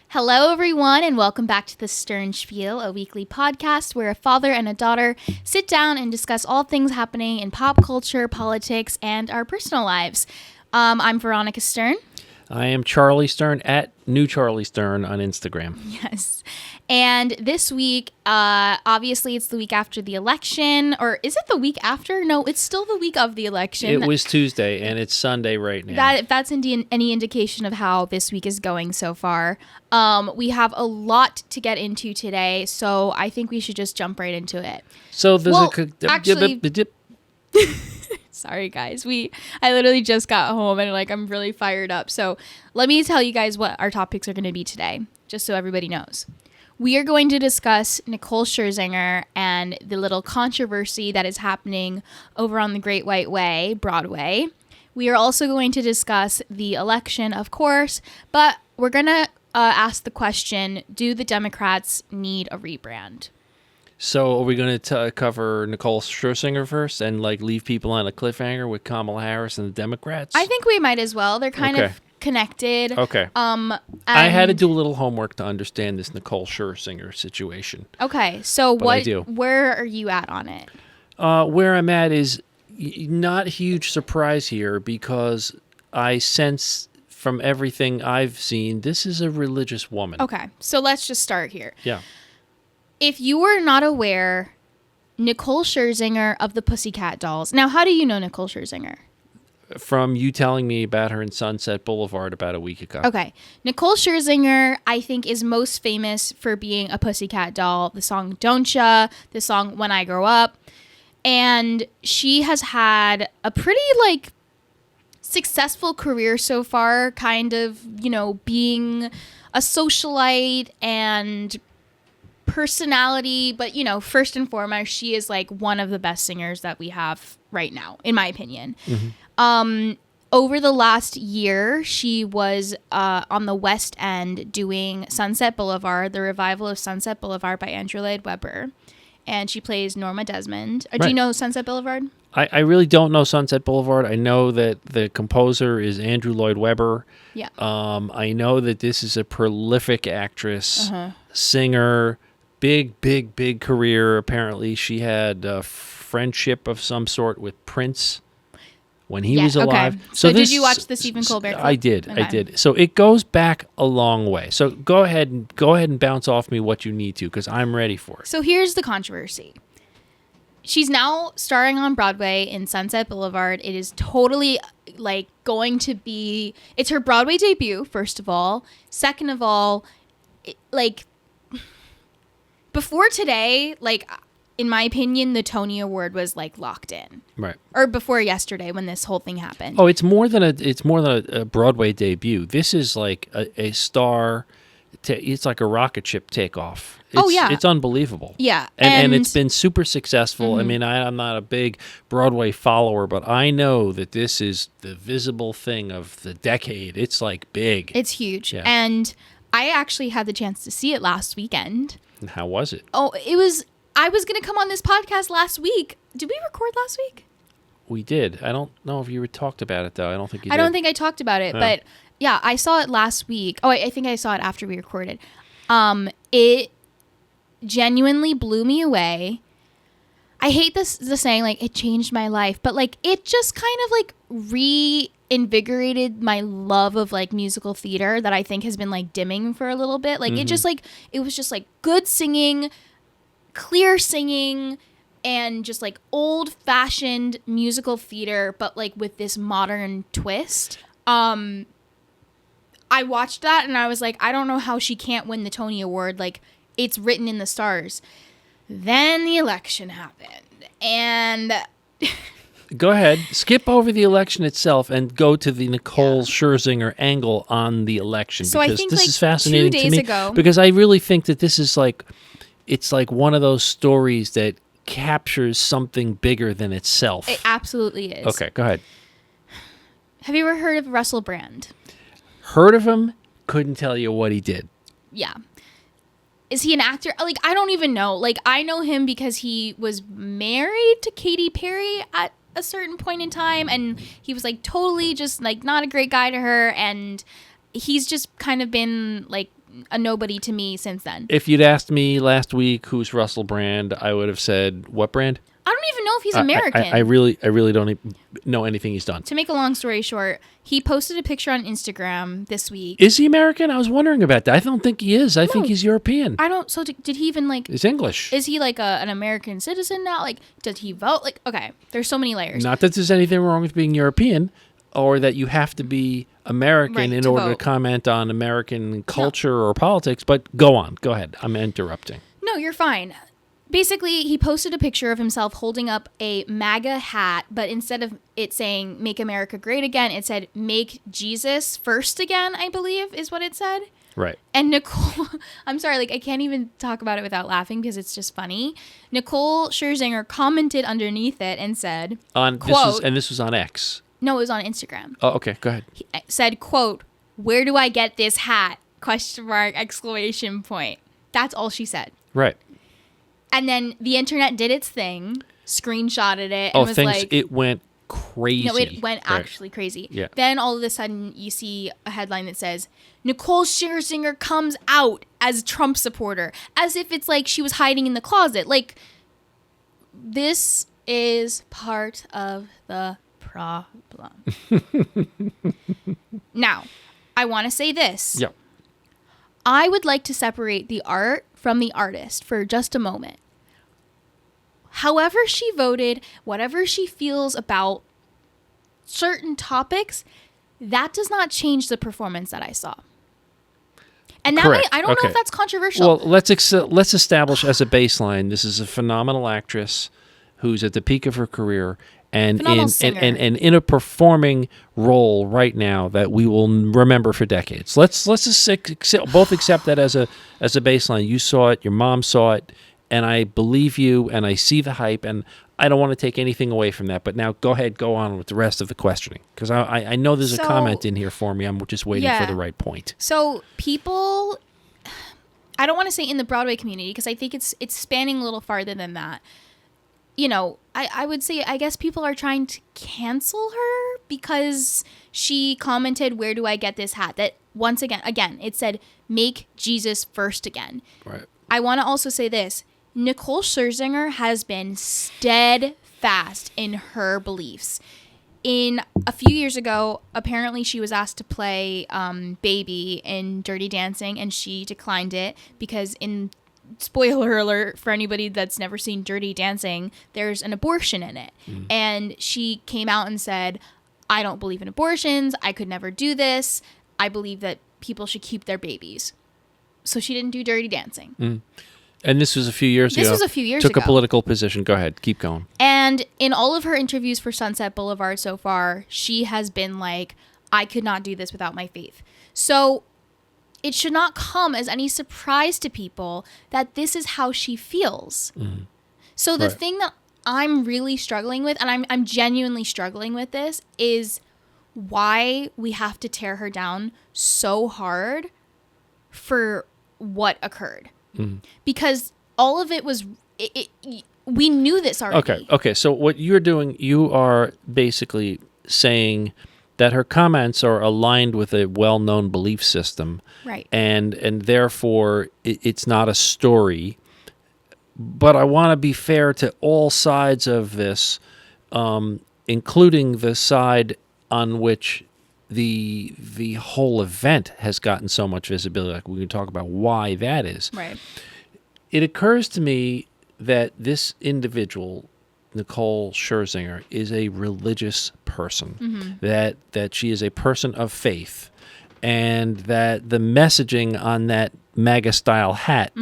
Hello, everyone, and welcome back to the Stern Spiel, a weekly podcast where a father and a daughter sit down and discuss all things happening in pop culture, politics, and our personal lives. I'm Veronica Stern. I am Charlie Stern at New Charlie Stern on Instagram. Yes. And this week, obviously, it's the week after the election. Or is it the week after? No, it's still the week of the election. It was Tuesday, and it's Sunday right now. If that's any indication of how this week is going so far. We have a lot to get into today, so I think we should just jump right into it. So there's actually, sorry guys, I literally just got home and I'm really fired up. So let me tell you guys what our topics are going to be today, just so everybody knows. We are going to discuss Nicole Scherzinger and the little controversy that is happening over on the Great White Way, Broadway. We are also going to discuss the election, of course, but we're going to ask the question, do the Democrats need a rebrand? So are we going to cover Nicole Scherzinger first and leave people on a cliffhanger with Kamala Harris and the Democrats? I think we might as well. They're kind of connected. Okay. I had to do a little homework to understand this Nicole Scherzinger situation. Okay. So where are you at on it? Where I'm at is not a huge surprise here because I sense from everything I've seen, this is a religious woman. Okay. So let's just start here. Yeah. If you were not aware, Nicole Scherzinger of the Pussycat Dolls. Now, how do you know Nicole Scherzinger? From you telling me about her in Sunset Boulevard about a week ago. Okay. Nicole Scherzinger, I think, is most famous for being a Pussycat Doll. The song Don't Ya, the song When I Grow Up. And she has had a pretty, successful career so far, kind of, being a socialite and personality. But, first and foremost, she is, one of the best singers that we have right now, in my opinion. Mm-hmm. Over the last year, she was on the West End doing Sunset Boulevard, the revival of Sunset Boulevard by Andrew Lloyd Webber. And she plays Norma Desmond. Right. Do you know Sunset Boulevard? I really don't know Sunset Boulevard. I know that the composer is Andrew Lloyd Webber. Yeah. I know that this is a prolific actress, singer, big career. Apparently, she had a friendship of some sort with Prince when he was alive. Okay. So did you watch the Stephen Colbert clip? I did. Okay. I did. So it goes back a long way. So go ahead and bounce off me what you need to, because I'm ready for it. So here's the controversy. She's now starring on Broadway in Sunset Boulevard. It is totally going to be, it's her Broadway debut, first of all. Second of all, before today, in my opinion, the Tony Award was locked in. Right. Or before yesterday when this whole thing happened. Oh, it's more than a Broadway debut. This is a star. It's like a rocket ship takeoff. It's unbelievable. Yeah. And it's been super successful. Mm-hmm. I mean, I'm not a big Broadway follower, but I know that this is the visible thing of the decade. It's big. It's huge. Yeah. And I actually had the chance to see it last weekend. And how was it? Oh, I was going to come on this podcast last week. Did we record last week? We did. I don't know if you talked about it, though. I don't think you did. I don't think I talked about it, but yeah, I saw it last week. Oh, I think I saw it after we recorded. It genuinely blew me away. I hate the saying, it changed my life, but, it just kind of, reinvigorated my love of, musical theater that I think has been, dimming for a little bit. It just, it was just, good singing, clear singing, and just old-fashioned musical theater, but with this modern twist. I watched that and I was I don't know how she can't win the Tony Award. It's written in the stars. Then the election happened, and go ahead, skip over the election itself and go to the Nicole Scherzinger angle on the election. So because I think this is fascinating 2 days to me ago, because I really think that this is it's one of those stories that captures something bigger than itself. It absolutely is. Okay, go ahead. Have you ever heard of Russell Brand? Heard of him, couldn't tell you what he did. Yeah. Is he an actor? I don't even know. I know him because he was married to Katy Perry at a certain point in time, and he was totally just not a great guy to her, and he's just kind of been a nobody to me since then. If you'd asked me last week who's Russell Brand, I would have said, what Brand? I don't even know if he's American. I really don't know anything he's done. To make a long story short, he posted a picture on Instagram this week. Is he American? I was wondering about that. I don't think he is. I think he's European. I don't. So did he even like? He's English. Is he like an American citizen now? Like, does he vote? Like, okay, there's so many layers. Not that there's anything wrong with being European, or that you have to be American in order to comment on American culture or politics. But go on. Go ahead. I'm interrupting. No, you're fine. Basically, he posted a picture of himself holding up a MAGA hat, but instead of it saying "Make America Great Again," it said "Make Jesus First Again," I believe is what it said. Right. And Nicole, I'm sorry, like I can't even talk about it without laughing because it's just funny. Nicole Scherzinger commented underneath it and said, quote, this was on X. No, it was on Instagram. Oh, okay, go ahead. He said, quote, "Where do I get this hat? Question mark, exclamation point." That's all she said. Right. And then the internet did its thing, screenshotted it, and was like... it went crazy. No, it went actually crazy. Yeah. Then all of a sudden, you see a headline that says, "Nicole Scherzinger comes out as a Trump supporter," as if it's like she was hiding in the closet. Like, this is part of the problem. Now, I want to say this. Yep. I would like to separate the art from the artist for just a moment. However she voted, whatever she feels about certain topics, that does not change the performance that I saw. And that way, I don't know if that's controversial. Well, let's establish as a baseline, this is a phenomenal actress who's at the peak of her career and in a performing role right now that we will remember for decades. Let's just both accept that as a baseline. You saw it, your mom saw it, and I believe you, and I see the hype, and I don't want to take anything away from that. But now go on with the rest of the questioning, because I know there's a comment in here for me. I'm just waiting for the right point. So people, I don't want to say in the Broadway community, because I think it's spanning a little farther than that. You know, I would say, I guess people are trying to cancel her because she commented, "Where do I get this hat?" That once again, it said, "Make Jesus first again." Right. I want to also say this. Nicole Scherzinger has been steadfast in her beliefs. A few years ago, apparently she was asked to play Baby in Dirty Dancing, and she declined it because spoiler alert for anybody that's never seen Dirty Dancing, there's an abortion in it. And she came out and said, "I don't believe in abortions. I could never do this. I believe that people should keep their babies." So she didn't do Dirty Dancing. And this was a few years ago. This was a few years ago. Took a political position. Go ahead. Keep going. And in all of her interviews for Sunset Boulevard so far, she has been like, "I could not do this without my faith." So it should not come as any surprise to people that this is how she feels. So the thing that I'm really struggling with, and I'm genuinely struggling with this, is why we have to tear her down so hard for what occurred. Because all of it was, we knew this already. Okay. So what you're doing, you are basically saying that her comments are aligned with a well-known belief system. Right. And therefore, it's not a story. But I want to be fair to all sides of this, including the side on which the whole event has gotten so much visibility. Like, we can talk about why that is. Right. It occurs to me that this individual, Nicole Scherzinger, is a religious person, that she is a person of faith, and that the messaging on that MAGA-style hat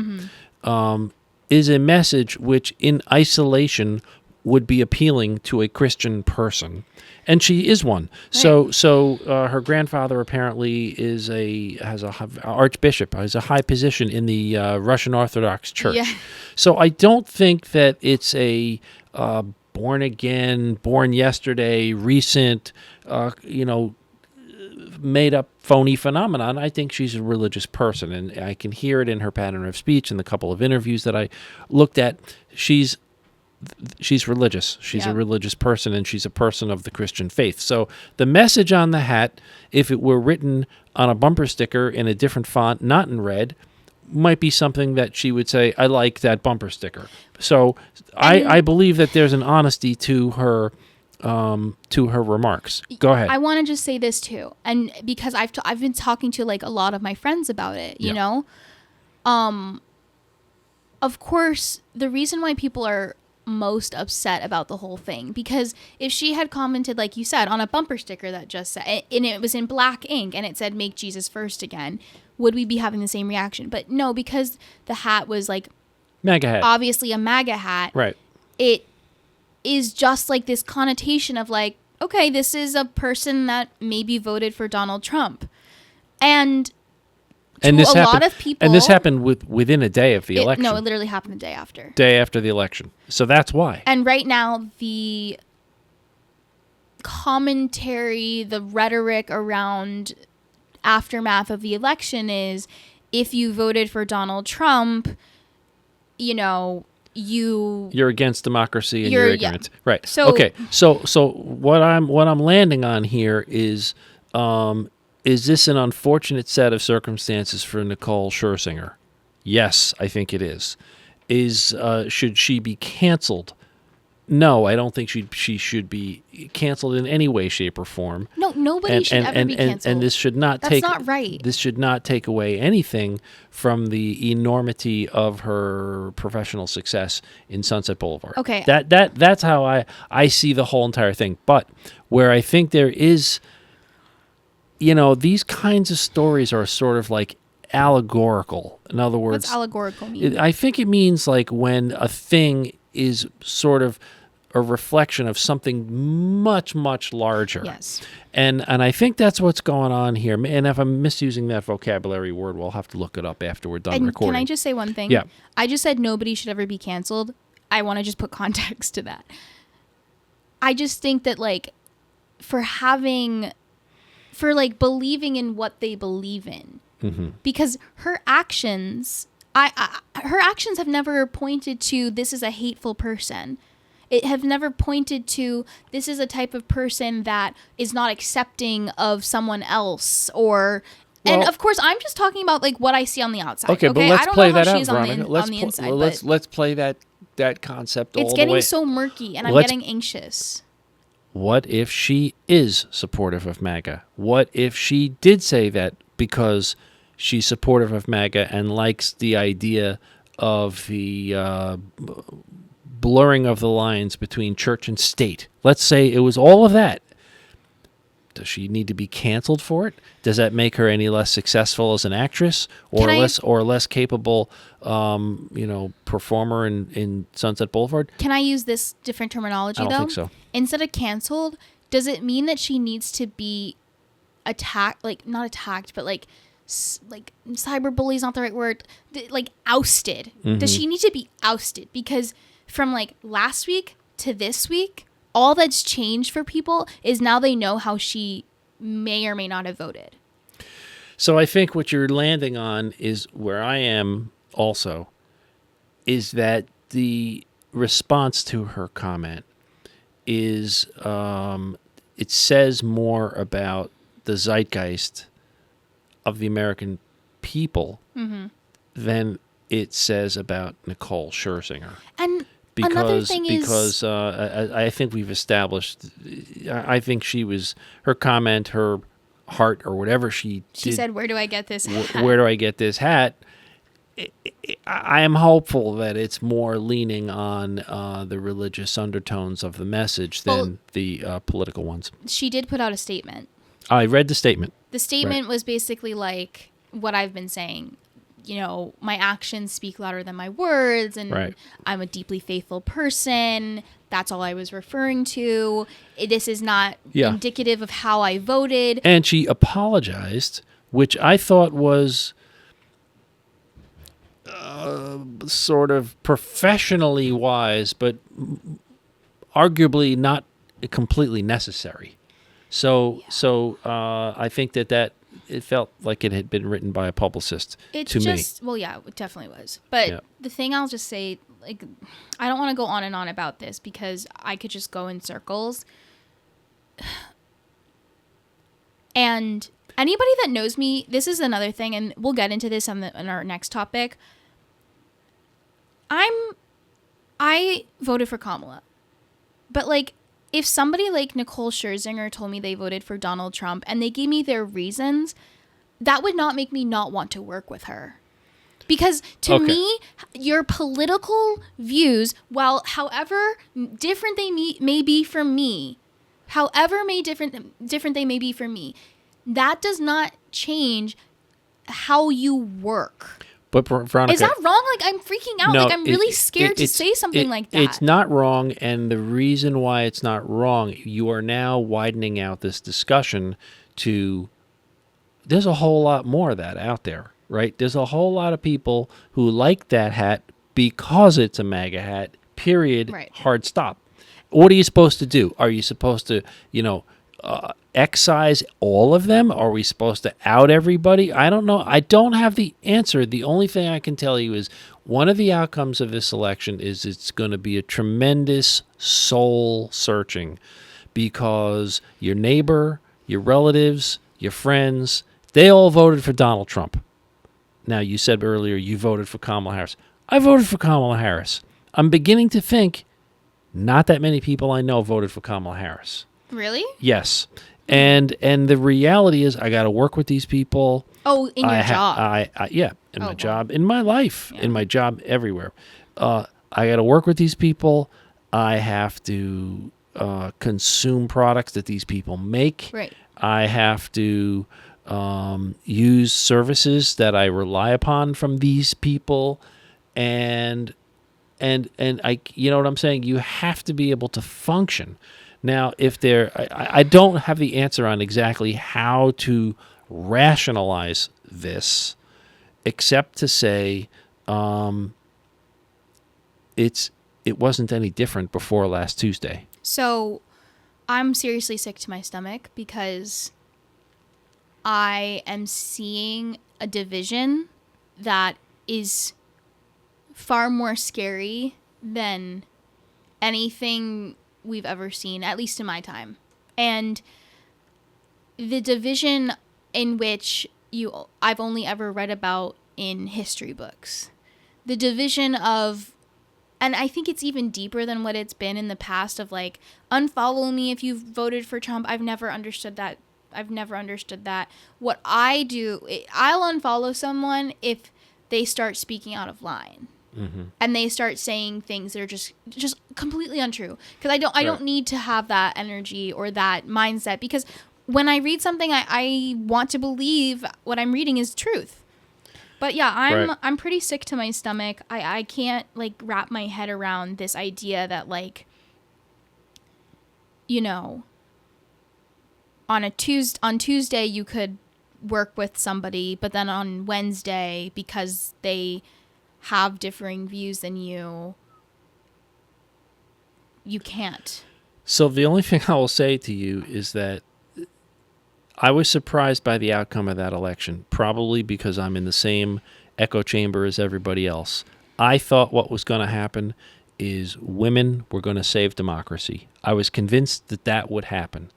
is a message which in isolation would be appealing to a Christian person. And she is one. Right. So her grandfather apparently has a archbishop, has a high position in the Russian Orthodox Church. Yeah. So I don't think that it's a born again, born yesterday, recent, made up phony phenomenon. I think she's a religious person, and I can hear it in her pattern of speech and the couple of interviews that I looked at. She's she's religious. She's a Yep. religious person, and she's a person of the Christian faith. So the message on the hat, if it were written on a bumper sticker in a different font, not in red, might be something that she would say, I like that bumper sticker. So I believe that there's an honesty to her remarks. Go ahead. I want to just say this too, and because I've been talking to like a lot of my friends about it, you know, of course, the reason why people are most upset about the whole thing, because if she had commented, like you said, on a bumper sticker that just said, and it was in black ink and it said "Make Jesus First Again," would we be having the same reaction? But no, because the hat was like MAGA hat. obviously a MAGA hat. Right. It is just like this connotation of like, okay, this is a person that maybe voted for Donald Trump. And this a happened, lot of people... And this happened within a day of the election. No, it literally happened a day after. Day after the election. So that's why. And right now, the commentary, the rhetoric around aftermath of the election is, if you voted for Donald Trump, you know... You're against democracy and you're ignorant. Yeah. Right. So, okay. So what I'm landing on here is this an unfortunate set of circumstances for Nicole Scherzinger? Yes, I think it is. Should she be canceled? No, I don't think she should be canceled in any way, shape, or form. No, nobody should ever be canceled. And this should not That's not right. This should not take away anything from the enormity of her professional success in Sunset Boulevard. Okay. That's how I see the whole entire thing. But where I think there is, you know, these kinds of stories are sort of like allegorical. In other words, what's allegorical mean? I think it means like when a thing is sort of a reflection of something much, much larger. Yes. And I think that's what's going on here. And if I'm misusing that vocabulary word, we'll have to look it up after we're done recording. Can I just say one thing? Yeah. I just said nobody should ever be canceled. I want to just put context to that. I just think that like for believing in what they believe in, because her actions... her actions have never pointed to this is a hateful person. It have never pointed to this is a type of person that is not accepting of someone else and of course I'm just talking about like what I see on the outside. Okay, but let's play that out, Veronica. On the inside. Let's play that concept all the way. It's getting so murky and I'm getting anxious. What if she is supportive of MAGA? What if she did say that because she's supportive of MAGA and likes the idea of the blurring of the lines between church and state? Let's say it was all of that. Does she need to be canceled for it? Does that make her any less successful as an actress or less capable, performer in Sunset Boulevard? Can I use this different terminology though? I don't think so. Instead of canceled, does it mean that she needs to be attacked? Like not attacked, but like cyberbully is not the right word. Like ousted. Mm-hmm. Does she need to be ousted? Because from like last week to this week, all that's changed for people is now they know how she may or may not have voted. So I think what you're landing on is where I am also, is that the response to her comment is it says more about the zeitgeist of the American people than it says about Nicole Scherzinger. And another thing because I think we've established, I think her comment, her heart, or whatever she said, where do I get this hat? Where do I get this hat? I am hopeful that it's more leaning on the religious undertones of the message than the political ones. She did put out a statement. I read the statement. The statement was basically like what I've been saying. You know, my actions speak louder than my words, and I'm a deeply faithful person. That's all I was referring to. This is not indicative of how I voted. And she apologized, which I thought was sort of professionally wise, but arguably not completely necessary. So I think that it felt like it had been written by a publicist to me. Well, yeah, it definitely was. But Yeah. the thing I'll just say, like, I don't want to go on and on about this because I could just go in circles. And anybody that knows me, this is another thing, and we'll get into this on our next topic. I voted for Kamala. But, like, if somebody like Nicole Scherzinger told me they voted for Donald Trump and they gave me their reasons, that would not make me not want to work with her. Because to me, your political views, while however different they may be from me, different they may be from me, that does not change how you work. But Veronica, is that wrong? Like, I'm freaking out. No, like, I'm really scared to say something like that. It's not wrong, and the reason why it's not wrong, you are now widening out this discussion to, there's a whole lot more of that out there, right? There's a whole lot of people who like that hat because it's a MAGA hat, period, Right. hard stop. What are you supposed to do? Are you supposed to, excise all of them? Are we supposed to out everybody? I don't know. I don't have the answer. The only thing I can tell you is one of the outcomes of this election is it's going to be a tremendous soul searching because your neighbor, your relatives, your friends, they all voted for Donald Trump. Now, you said earlier you voted for Kamala Harris. I voted for Kamala Harris. I'm beginning to think not that many people I know voted for Kamala Harris. Really? Yes. And the reality is I got to work with these people. Oh, in your job. My job, in my life, in my job everywhere. I got to work with these people. I have to consume products that these people make. Right. I have to use services that I rely upon from these people. And I, you know what I'm saying? You have to be able to function. Now, if I don't have the answer on exactly how to rationalize this, except to say it wasn't any different before last Tuesday. So I'm seriously sick to my stomach because I am seeing a division that is far more scary than anything we've ever seen, at least in my time. And the division in which I've only ever read about in history books. The division of, and I think it's even deeper than what it's been in the past of like, unfollow me if you've voted for Trump. I've never understood that. What I do, I'll unfollow someone if they start speaking out of line. Mm-hmm. And they start saying things that are just completely untrue. Because I don't need to have that energy or that mindset. Because when I read something, I want to believe what I'm reading is truth. But yeah, I'm pretty sick to my stomach. I can't like wrap my head around this idea that like, on Tuesday you could work with somebody, but then on Wednesday because they have differing views than you can't. So the only thing I will say to you is that I was surprised by the outcome of that election, probably because I'm in the same echo chamber as everybody else. I thought what was going to happen is women were going to save democracy. I was convinced that would happen,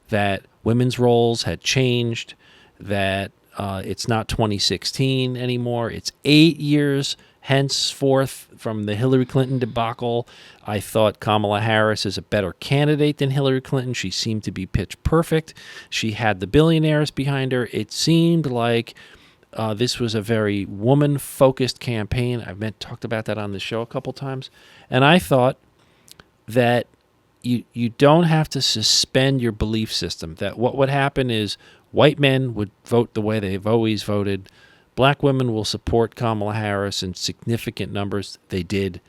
that women's roles had changed, that it's not 2016 anymore. It's 8 years henceforth from the Hillary Clinton debacle. I thought Kamala Harris is a better candidate than Hillary Clinton. She seemed to be pitch perfect. She had the billionaires behind her. It seemed like this was a very woman-focused campaign. I've talked about that on the show a couple times. And I thought that you don't have to suspend your belief system, that what would happen is white men would vote the way they've always voted. Black women will support Kamala Harris in significant numbers. They did.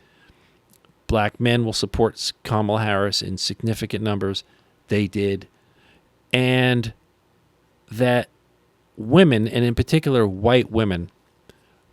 Black men will support Kamala Harris in significant numbers. They did. And that women, and in particular white women,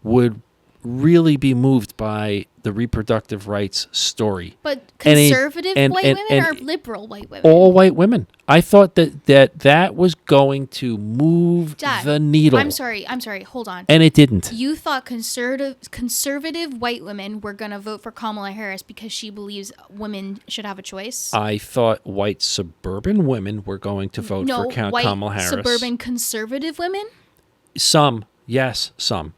would really be moved by the reproductive rights story. But conservative white women or liberal white women? All white women. I thought that was going to move the needle. I'm sorry. Hold on. And it didn't. You thought conservative white women were going to vote for Kamala Harris because she believes women should have a choice? I thought white suburban women were going to vote for Kamala Harris. Suburban conservative women? Some. Yes, some.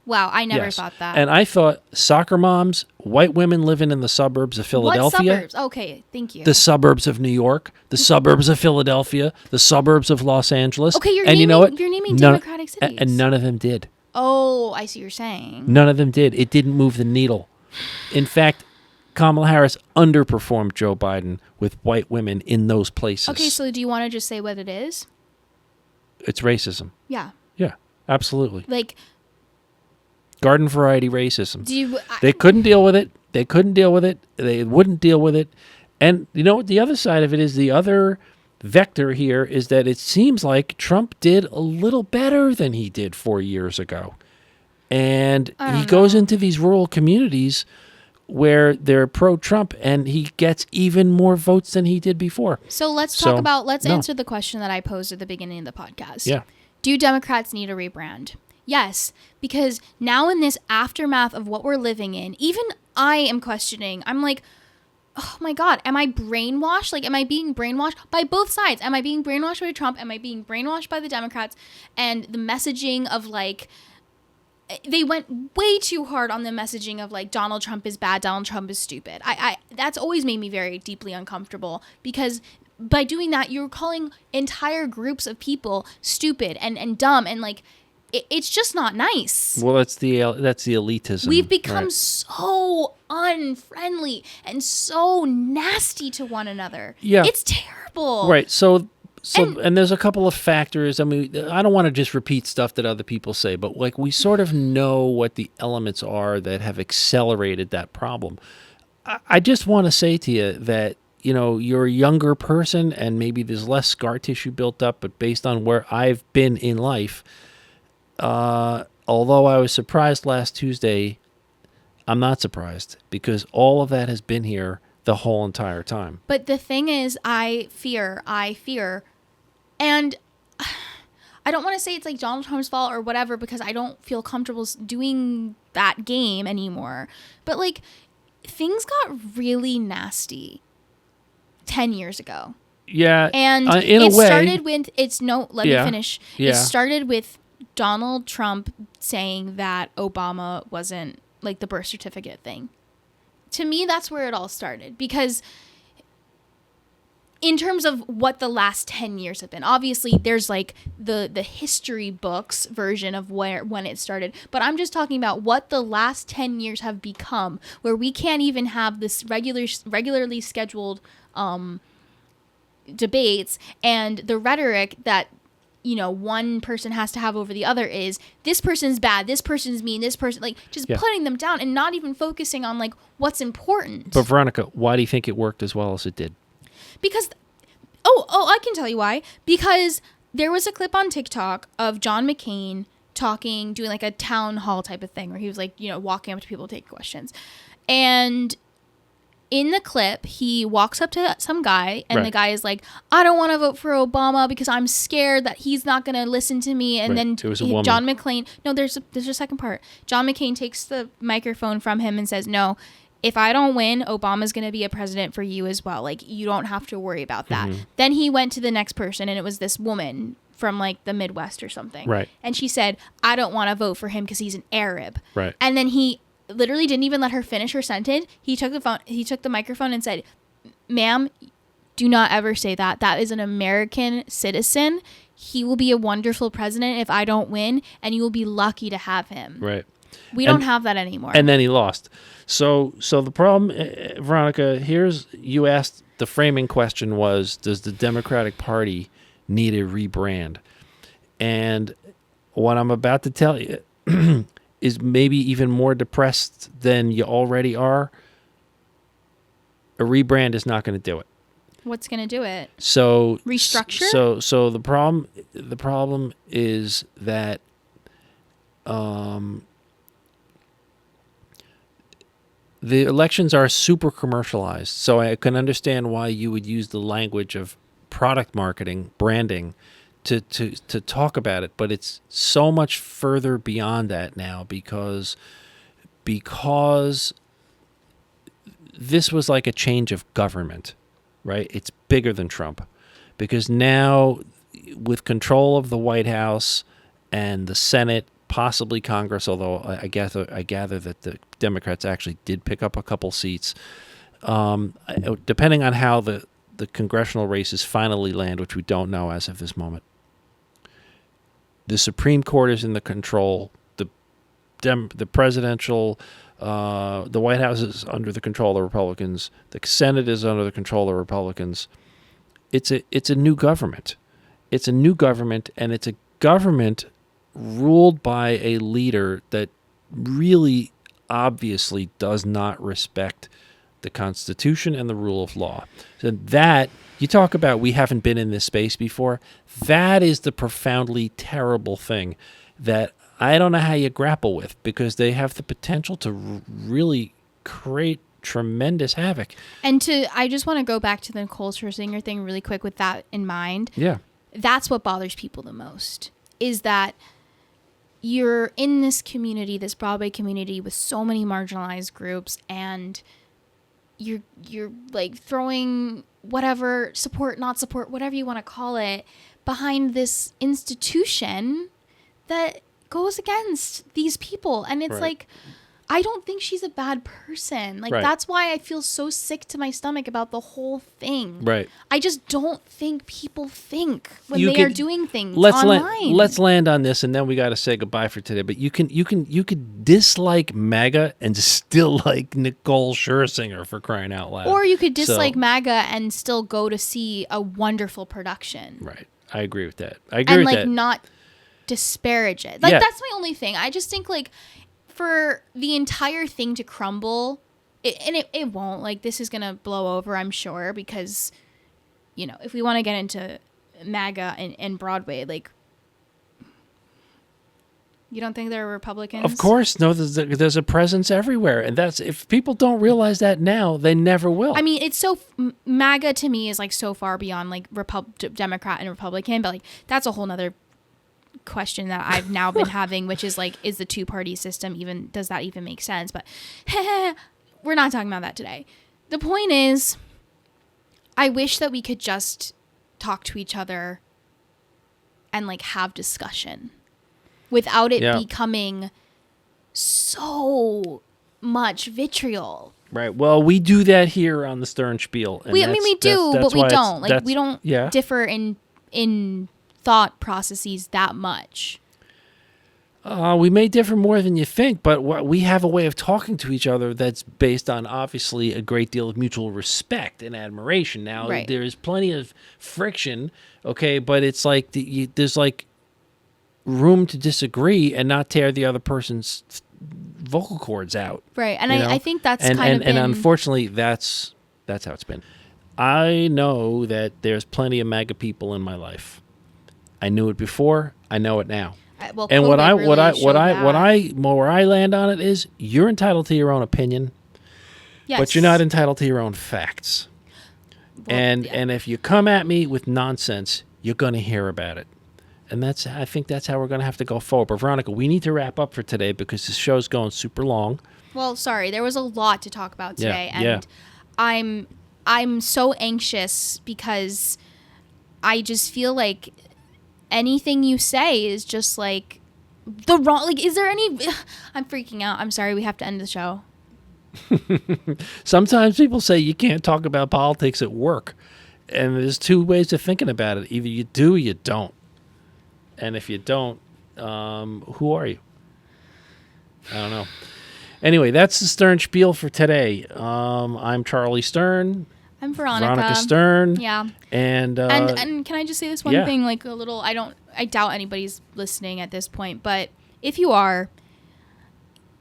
Wow, I never thought that. And I thought soccer moms, white women living in the suburbs of Philadelphia. What suburbs? Okay, thank you. The suburbs of New York, the suburbs of Philadelphia, the suburbs of Los Angeles. Okay, you're naming Democratic cities. And none of them did. Oh, I see what you're saying. None of them did. It didn't move the needle. In fact, Kamala Harris underperformed Joe Biden with white women in those places. Okay, so do you want to just say what it is? It's racism. Yeah. Yeah, absolutely. Like... garden variety racism. They couldn't deal with it. They wouldn't deal with it. And you know what the other side of it is? The other vector here is that it seems like Trump did a little better than he did 4 years ago. And he goes into these rural communities where they're pro-Trump and he gets even more votes than he did before. So let's answer the question that I posed at the beginning of the podcast. Yeah. Do Democrats need a rebrand? Yes, because now in this aftermath of what we're living in, even I am questioning. I'm like, oh my God, am I brainwashed? Like, am I being brainwashed by both sides? Am I being brainwashed by Trump? Am I being brainwashed by the Democrats? And the messaging of like, they went way too hard on the messaging of like, Donald Trump is bad, Donald Trump is stupid. That's always made me very deeply uncomfortable because by doing that, you're calling entire groups of people stupid and dumb and like, it's just not nice. Well, that's the elitism. We've become so unfriendly and so nasty to one another. Yeah. It's terrible. Right. So and there's a couple of factors. I mean, I don't want to just repeat stuff that other people say, but like we sort of know what the elements are that have accelerated that problem. I just want to say to you that, you know, you're a younger person and maybe there's less scar tissue built up, but based on where I've been in life, although I was surprised last Tuesday, I'm not surprised because all of that has been here the whole entire time. But the thing is, I fear, and I don't want to say it's like Donald Trump's fault or whatever because I don't feel comfortable doing that game anymore. But like, things got really nasty 10 years ago. Yeah, and in a way, started with Let me finish. Yeah. It started with Donald Trump saying that Obama wasn't like the birth certificate thing. To me, that's where it all started because in terms of what the last 10 years have been, obviously there's like the history books version of when it started, but I'm just talking about what the last 10 years have become where we can't even have this regularly scheduled debates and the rhetoric that, you know, one person has to have over the other is this person's bad, this person's mean, this person, like just putting them down and not even focusing on like what's important. But Veronica, why do you think it worked as well as it did? Because, I can tell you why. Because there was a clip on TikTok of John McCain doing like a town hall type of thing where he was like, you know, walking up to people to take questions. And in the clip, he walks up to some guy and the guy is like, I don't want to vote for Obama because I'm scared that he's not going to listen to me. And then John McCain, no, there's a second part. John McCain takes the microphone from him and says, no, if I don't win, Obama's going to be a president for you as well. Like, you don't have to worry about that. Mm-hmm. Then he went to the next person and it was this woman from like the Midwest or something. Right. And she said, I don't want to vote for him because he's an Arab. Right. And then he literally didn't even let her finish her sentence. He took the microphone and said, ma'am, do not ever say that. That is an American citizen. He will be a wonderful president if I don't win, and you will be lucky to have him. Right. We don't have that anymore. And then he lost. So the problem, Veronica, you asked, the framing question was, does the Democratic Party need a rebrand? And what I'm about to tell you is maybe even more depressed than you already are. A rebrand is not going to do it. What's going to do it? So restructure? So the problem is that the elections are super commercialized, so I can understand why you would use the language of product marketing, branding, to talk about it. But it's so much further beyond that now because this was like a change of government, right? It's bigger than Trump because now with control of the White House and the Senate, possibly Congress, although I gather that the Democrats actually did pick up a couple seats. Depending on how the congressional races finally land, which we don't know as of this moment, the Supreme Court is in the control. The presidential, the White House is under the control of the Republicans. The Senate is under the control of the Republicans. It's a new government. It's a new government, and it's a government ruled by a leader that really obviously does not respect the Constitution and the rule of law. So that, you talk about we haven't been in this space before, that is the profoundly terrible thing that I don't know how you grapple with, because they have the potential to really create tremendous havoc. And I just want to go back to the Nicole Scherzinger thing really quick with that in mind. Yeah. That's what bothers people the most, is that you're in this community, this Broadway community with so many marginalized groups, and you're like throwing whatever support, not support, whatever you want to call it, behind this institution that goes against these people. And it's like, I don't think she's a bad person. Like, that's why I feel so sick to my stomach about the whole thing. Right. I just don't think people think when they are doing things online. Let's land on this, and then we got to say goodbye for today. But you could dislike MAGA and still like Nicole Scherzinger, for crying out loud. Or you could dislike MAGA and still go to see a wonderful production. Right. I agree with that. And like not disparage it. Like that's my only thing. I just think like, for the entire thing to crumble, it won't. Like, this is going to blow over, I'm sure, because, you know, if we want to get into MAGA and Broadway, like, you don't think there are Republicans? Of course. No, there's a presence everywhere. And that's, if people don't realize that now, they never will. I mean, it's so, MAGA to me is like so far beyond like Democrat and Republican, but like, that's a whole nother question that I've now been having, which is like, is the two-party system does that even make sense? But we're not talking about that today. The point is, I wish that we could just talk to each other and like have discussion without it becoming so much vitriol. Right. Well, we do that here on the Stern Spiel. We do, but we don't. Like, we don't differ in thought processes that much. We may differ more than you think, but we have a way of talking to each other that's based on obviously a great deal of mutual respect and admiration. Now, there's plenty of friction, okay, but it's like there's like room to disagree and not tear the other person's vocal cords out. Right, and I think that's and unfortunately that's how it's been. I know that there's plenty of MAGA people in my life. I knew it before. I know it now. Well, and where I land on it is, you're entitled to your own opinion, but you're not entitled to your own facts. Well, and if you come at me with nonsense, you're going to hear about it. And I think that's how we're going to have to go forward. But Veronica, we need to wrap up for today because this show's going super long. Well, sorry, there was a lot to talk about today, and I'm so anxious because I just feel like anything you say is just like the wrong, like, is there any, I'm freaking out. I'm sorry, we have to end the show. Sometimes people say you can't talk about politics at work. And there's two ways of thinking about it. Either you do or you don't. And if you don't, who are you? I don't know. Anyway, that's the Stern Spiel for today. I'm Charlie Stern. I'm Veronica. Veronica Stern. Yeah. And can I just say this one thing? Like a little, I doubt anybody's listening at this point, but if you are,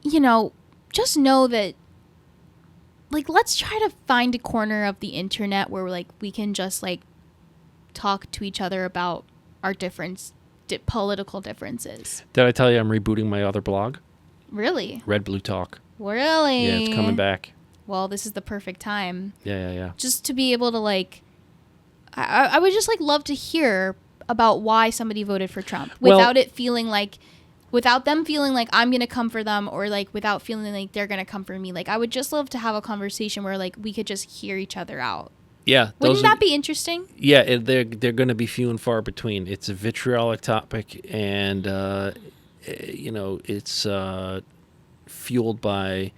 you know, just know that, like, let's try to find a corner of the internet where like we can just like talk to each other about our political differences. Did I tell you I'm rebooting my other blog? Really? Red Blue Talk. Really? Yeah, it's coming back. Well, this is the perfect time. Yeah. Just to be able to like, I would just like love to hear about why somebody voted for Trump without it feeling like, without them feeling like I'm going to come for them, or like without feeling like they're going to come for me. Like I would just love to have a conversation where like we could just hear each other out. Yeah. Wouldn't that be interesting? Yeah, they're going to be few and far between. It's a vitriolic topic, and it's fueled by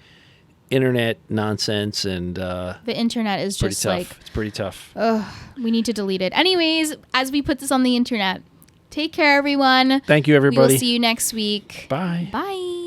internet nonsense, and the internet is just like, it's pretty tough. We need to delete it. Anyways, as we put this on the internet, take care, everyone. Thank you, everybody. We will see you next week. Bye. Bye.